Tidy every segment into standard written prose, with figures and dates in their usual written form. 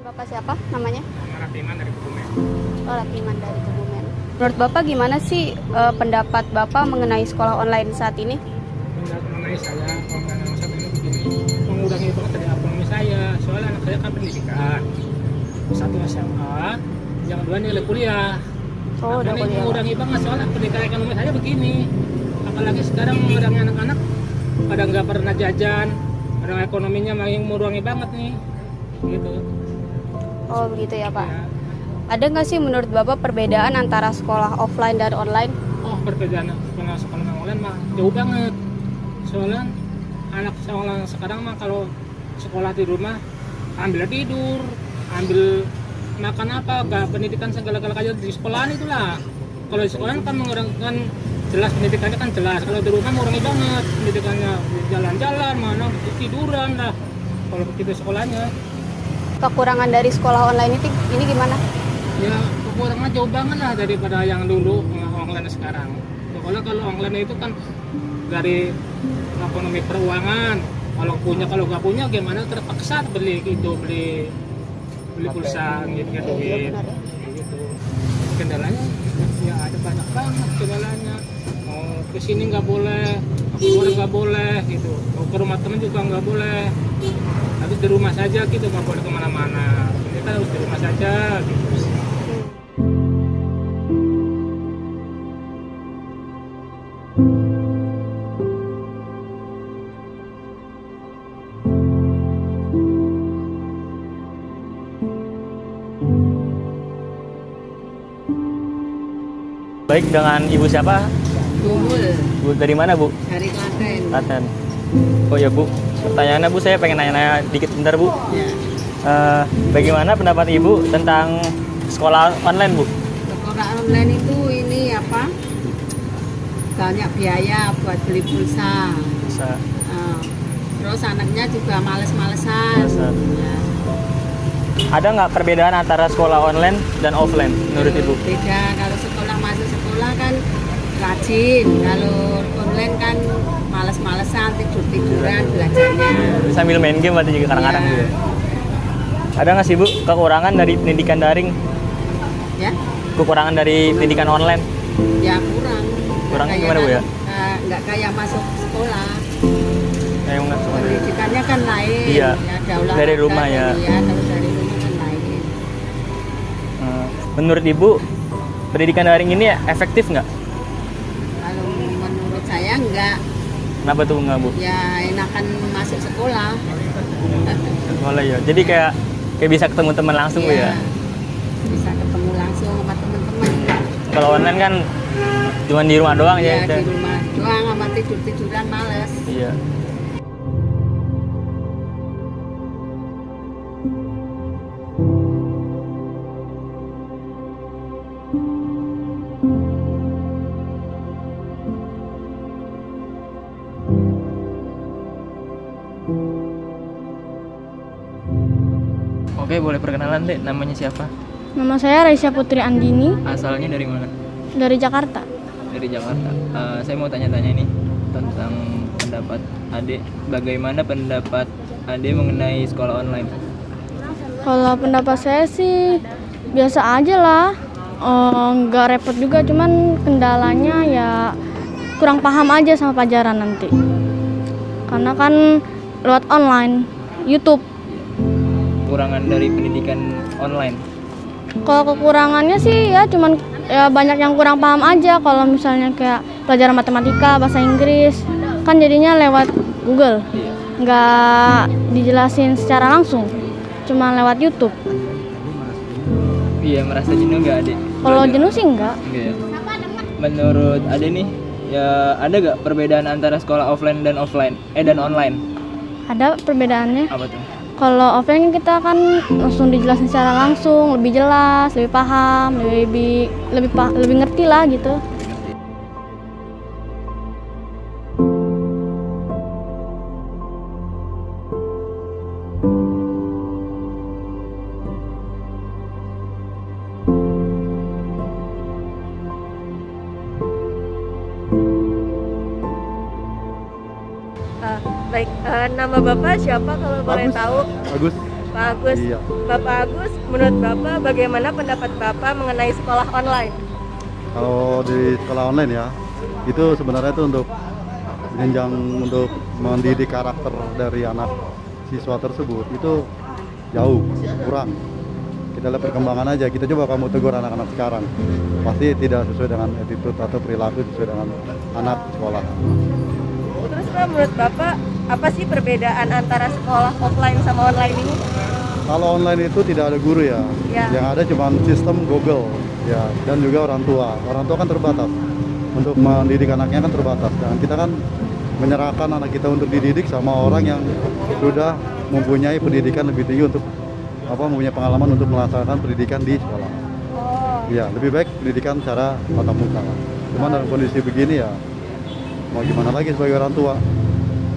Bapak siapa namanya? Ratiman dari Kebumen. Oh, Ratiman dari Kebumen. Menurut Bapak gimana sih pendapat Bapak mengenai sekolah online saat ini? Mengenai saya, online saat ini begini, mengurangi banget dari ekonomi saya. Soalnya anak saya kan pendidikan, satu SMA, yang kedua nilai kuliah. Oh, udah Ini kuliah. mengurangi banget soalnya pendidikan ekonomi saya begini. Apalagi sekarang orang anak-anak pada nggak pernah jajan, orang ekonominya makin mengurangi banget nih, gitu. Oh, begitu ya, Pak. Ya. Ada nggak sih menurut Bapak perbedaan antara sekolah offline dan online? Oh, perbedaan sekolah online mah jauh banget. Soalnya anak sekolah sekarang mah kalau sekolah di rumah ambil tidur, ambil makan apa, gak pendidikan segala-gala kayak di sekolahan itulah. Kalau di sekolahan kan mengurangkan jelas pendidikannya kan jelas. Kalau di rumah mengurangi banget pendidikannya, jalan-jalan mana tiduran lah. Kalau begitu sekolahnya, Kekurangan dari sekolah online ini gimana? ya kekurangan jauh banget lah daripada yang dulu online sekarang. Soalnya kalau online itu kan dari ekonomi keuangan, kalau punya kalau nggak punya gimana terpaksa beli gitu, beli pulsa gitu Iya, duit benar ya. gitu. Kendalanya ya ada banyak banget kendalanya. Mau kesini nggak boleh, keluar nggak boleh gitu, mau ke rumah temen juga nggak boleh, harus di rumah saja gitu, nggak boleh kemana-mana, kita harus di rumah saja gitu. Baik, dengan Ibu siapa? Gumul Bu, dari mana Bu? dari Klaten. Klaten. Oh ya Bu, pertanyaannya Bu, saya pengen nanya-nanya dikit bentar Bu. Ya, Bagaimana pendapat Ibu tentang sekolah online Bu? sekolah online itu ini apa? Banyak biaya buat beli pulsa. Bisa. Terus anaknya juga males-malesan. Malesan. Ya, Ada nggak perbedaan antara sekolah online dan offline menurut Ibu? beda. Kalau sekolah masuk sekolah kan rajin. Kalau online kan males-malesan, tidur-tiduran belajarnya. Sambil main game berarti juga kadang-kadang Bu Ya. ya? Ada nggak sih Bu kekurangan dari pendidikan daring? Ya, Kekurangan dari pendidikan online? ya kurang. Kurangnya Kayak gimana, Bu, ya? Nggak kayak masuk sekolah. Kayak nggak sekolah. Pendidikannya kan lain. Iya, Ya, ada olahraga, dari rumah ya. Iya, kalau dari rumah kan lain. Menurut Ibu, pendidikan daring ini efektif nggak? Kalau menurut saya enggak, Kenapa tuh nggak Bu? ya enakan masuk sekolah. Boleh ya. Jadi kayak bisa ketemu teman langsung Bu ya. Iya, bisa ketemu langsung sama teman-teman. Kalau online kan cuma di rumah doang Ya, ya. di rumah doang sama tidur-tiduran males. Iya. Oke, boleh perkenalan deh, namanya siapa? Nama saya Raisya Putri Andini Asalnya dari mana? dari Jakarta. Dari Jakarta. Saya mau tanya-tanya nih tentang pendapat Ade. Bagaimana pendapat Ade mengenai sekolah online? Kalau pendapat saya sih biasa aja lah, nggak repot juga, cuman kendalanya ya kurang paham aja sama pelajaran nanti. Karena kan lewat online, YouTube. Kekurangan dari pendidikan online. Kalau kekurangannya sih ya cuman ya banyak yang kurang paham aja. Kalau misalnya kayak pelajaran matematika, bahasa Inggris, kan jadinya lewat Google, Iya. nggak dijelasin secara langsung, cuma lewat YouTube. Iya, merasa jenuh nggak Ade? Kalau jenuh sih enggak. Enggak ya? Menurut Ade nih, ya ada nggak perbedaan antara sekolah offline dan dan online? Ada perbedaannya. Apa tuh? Kalau offline kan kita kan langsung dijelasin secara langsung, lebih jelas, lebih paham, lebih ngerti lah gitu. Baik, nama Bapak siapa kalau boleh tahu? Agus. Pak Agus. Iya. Bapak Agus, menurut Bapak bagaimana pendapat Bapak mengenai sekolah online? Kalau di sekolah online ya, itu sebenarnya itu untuk jenjang untuk mendidik karakter dari anak siswa tersebut itu jauh kurang. Kita lihat perkembangan aja, kita coba kamu tegur anak-anak sekarang, pasti tidak sesuai dengan attitude atau perilaku sesuai dengan anak sekolah. Terus Pak, menurut Bapak apa sih perbedaan antara sekolah offline sama online ini? Kalau online itu tidak ada guru ya, Ya. yang ada cuma sistem Google ya, dan juga orang tua. Orang tua kan terbatas untuk mendidik anaknya kan terbatas, dan kita kan menyerahkan anak kita untuk dididik sama orang yang sudah mempunyai pendidikan lebih tinggi untuk mempunyai pengalaman untuk melaksanakan pendidikan di sekolah. Oh, Ya, lebih baik pendidikan secara tatap muka. Cuman dalam kondisi begini ya, mau gimana lagi sebagai orang tua?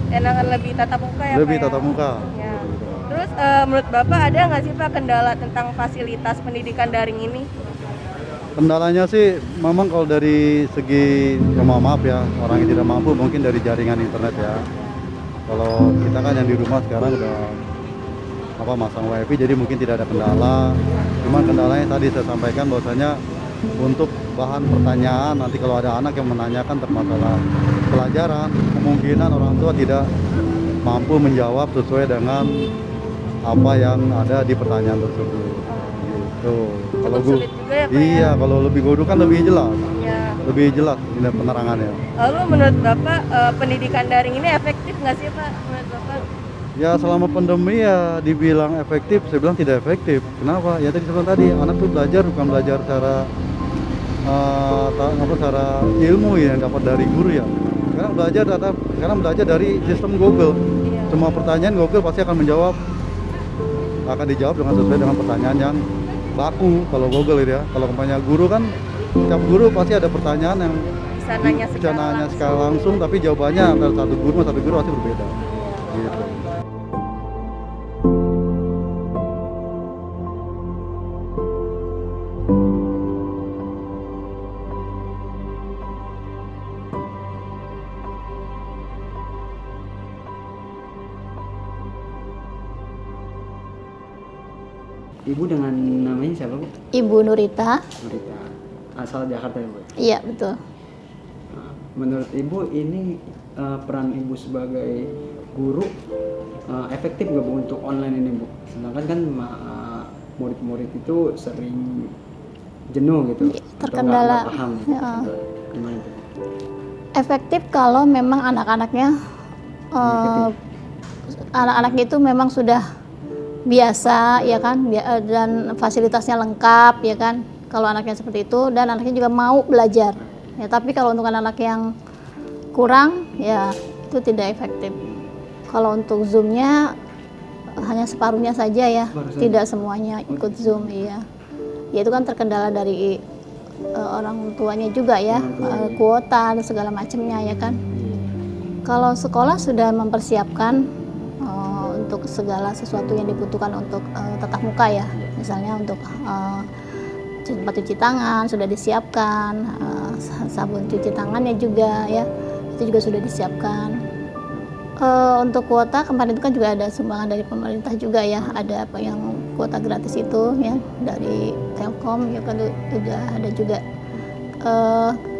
enakan lebih tatap muka ya Lebih Pak? tatap muka. Ya. Terus menurut Bapak ada nggak sih Pak kendala tentang fasilitas pendidikan daring ini? Kendalanya sih memang kalau dari segi ya maaf ya, orang yang tidak mampu mungkin dari jaringan internet ya. Kalau kita kan yang di rumah sekarang udah masang wifi, jadi mungkin tidak ada kendala. Cuman kendalanya tadi saya sampaikan bahwasanya untuk bahan pertanyaan nanti kalau ada anak yang menanyakan tentang masalah pelajaran, kemungkinan orang tua tidak mampu menjawab sesuai dengan apa yang ada di pertanyaan tersebut. Gitu. Kalau Sulit juga ya Pak ya? iya, kalau lebih guru kan lebih jelas, Ya. lebih jelas ini penerangannya. Lalu menurut Bapak pendidikan daring ini efektif nggak sih Pak? Menurut Bapak? Ya selama pandemi ya dibilang efektif, saya bilang tidak efektif. Kenapa? Ya tadi seperti tadi anak tuh belajar bukan belajar secara secara ilmu yang dapat dari guru ya. Sekarang belajar dari sistem Google. Iya. Semua pertanyaan Google pasti akan dijawab dengan sesuai dengan pertanyaan yang baku kalau Google itu ya. Kalau umpamanya guru kan, setiap guru pasti ada pertanyaan yang Bisa nanya secara langsung, tapi jawabannya antara satu guru pasti berbeda. Gitu. Ibu dengan namanya siapa Bu? Ibu Nurita. Nurita. Asal Jakarta ya Bu? Iya, betul. Nah, menurut Ibu ini peran Ibu sebagai guru efektif nggak Bu untuk online ini Bu? Sedangkan kan murid-murid itu sering jenuh gitu. Terkendala. Atau nggak paham. Ya. Gimana itu? Efektif kalau memang anak-anaknya anak-anaknya itu memang sudah biasa ya kan, dan fasilitasnya lengkap ya kan, kalau anaknya seperti itu dan anaknya juga mau belajar ya. Tapi kalau untuk anak-anak yang kurang ya itu tidak efektif. Kalau untuk Zoom-nya hanya separuhnya saja ya, tidak semuanya ikut Zoom. Iya ya, itu kan terkendala dari orang tuanya juga ya, kuota dan segala macamnya ya kan. Kalau sekolah sudah mempersiapkan untuk segala sesuatu yang dibutuhkan untuk tatap muka ya, misalnya untuk tempat cuci tangan sudah disiapkan, sabun cuci tangannya juga ya, itu juga sudah disiapkan. Untuk kuota kemarin itu kan juga ada sumbangan dari pemerintah juga ya, ada apa yang kuota gratis itu ya dari Telkom ya kan, sudah ada juga.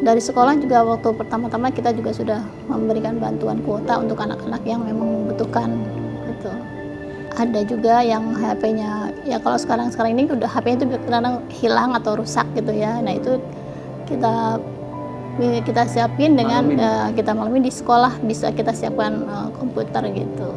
Dari sekolah juga waktu pertama-tama kita juga sudah memberikan bantuan kuota untuk anak-anak yang memang membutuhkan gitu. Ada juga yang HP-nya ya, kalau sekarang ini udah HP-nya itu kadang hilang atau rusak gitu ya. Nah itu kita siapin dengan kita malamin di sekolah, bisa kita siapkan komputer gitu.